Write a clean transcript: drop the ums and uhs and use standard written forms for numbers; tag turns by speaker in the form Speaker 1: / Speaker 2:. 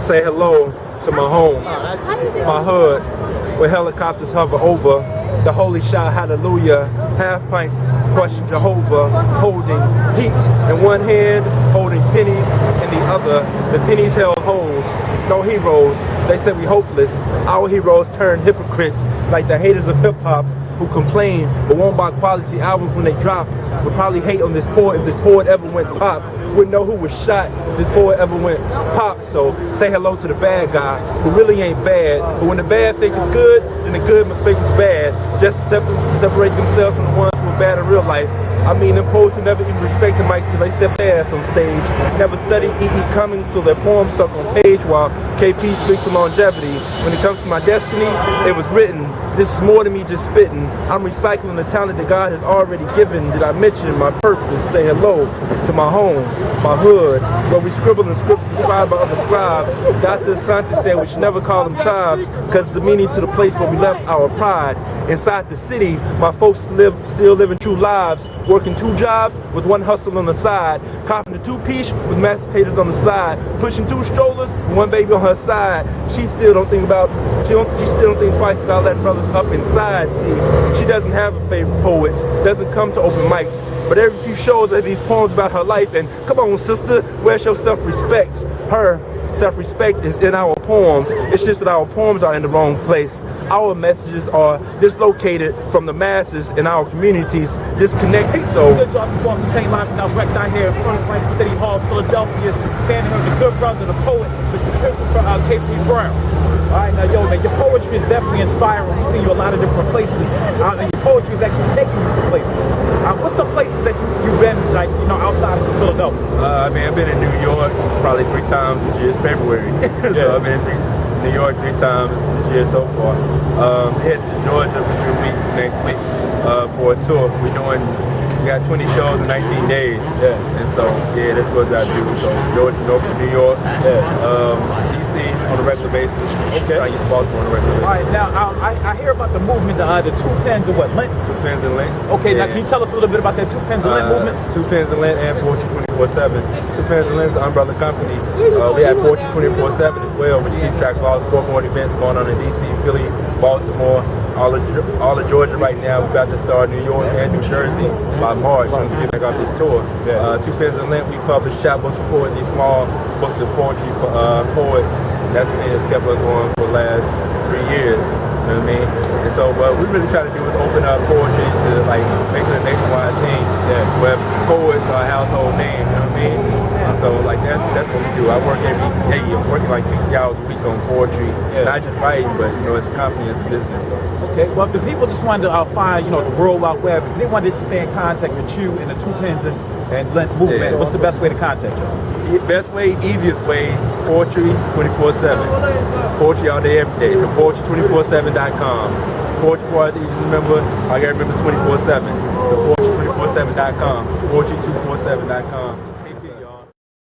Speaker 1: say hello to my home, my hood, where helicopters hover over. The holy shout, hallelujah, half pints, question Jehovah, holding heat in one hand, holding pennies in the other. The pennies held holes, no heroes, they said we hopeless. Our heroes turn hypocrites, like the haters of hip-hop who complain but won't buy quality albums when they drop. Would probably hate on this poet if this poet ever went pop. Wouldn't know who was shot if this poet ever went pop. So say hello to the bad guy who really ain't bad, but when the bad think it's good, then the good must think it's bad. Just separate themselves from the ones who are bad in real life. I mean, them poets who never even respect the mic till they step their ass on stage. Never study E.E. Cummings, so their poems suck on page, while KP speaks of longevity. When it comes to my destiny, it was written. This is more than me just spitting. I'm recycling the talent that God has already given. Did I mention my purpose? Say hello to my home, my hood, where we scribble in scripts described by other scribes. Dr. Asante said we should never call them tribes, because the meaning to the place where we left our pride. Inside the city, my folks still living true lives, working 2 jobs with 1 hustle on the side, copping a 2-piece with mashed potatoes on the side, pushing 2 strollers with 1 baby on her side. She still don't think twice about letting brothers up inside. See, she doesn't have a favorite poet, doesn't come to open mics, but every few shows there are these poems about her life. And come on, sister, where's your self-respect? Her self-respect is in our poems. It's just that our poems are in the wrong place. Our messages are dislocated from the masses in our communities, disconnected. So
Speaker 2: good Johnson from Infitain live and direct out here in front of Franklin City Hall, Philadelphia, standing here with the good brother, the poet, Mr. Christopher K.P. Brown. All right, now, yo, man, your poetry is definitely inspiring. We see you a lot of different places, and your poetry is actually taking you some places. What's some places that you've been, like, you know, outside of just Philadelphia?
Speaker 1: I mean, I've been in New York probably 3 times this year. It's February, so I've been in New York 3 times this year so far. Headed to Georgia for 3 weeks next week for a tour. We got 20 shows in 19 days, and so yeah, that's what I do. So Georgia, North New York, DC on a regular basis.
Speaker 2: Okay.
Speaker 1: I get to Baltimore on a regular basis.
Speaker 2: All right, now I hear about the movement, the 2 pens and what, Lent?
Speaker 1: 2 pens and Lent.
Speaker 2: Okay, now can you tell us a little bit about that 2 pens and Lent movement?
Speaker 1: 2 pens and Lent and Poetry 24/7. 2 pens and Lent is the umbrella company. We have Poetry 24/7 as well, which keeps track of all the spoken word events going on in DC, Philly, Baltimore, all of Georgia right now. We're about to start New York and New Jersey by March when we get back off this tour. 2 pens and Lent, we publish chapbooks of poetry, small books of poetry for poets. That's the thing that's kept us going for the last 3 years. You know what I mean? And so what we really try to do is open up poetry to like make it a nationwide thing where poets are a household name, you know what I mean? And so like that's what we do. I work every day. I'm working like 60 hours a week on poetry. Not just writing, but you know, as a company, as a business. So.
Speaker 2: Okay, well, if the people just wanted to find, you know, the World Wide Web, if they wanted to stay in contact with you and the 2 pens and Lent movement, what's the best way to contact you?
Speaker 1: Best way, easiest way, Poetry 24/7. Poetry all day, every day. So Poetry247.com. Poetry part is easy to remember. I gotta remember it's 24/7. So Poetry247.com. Poetry247.com.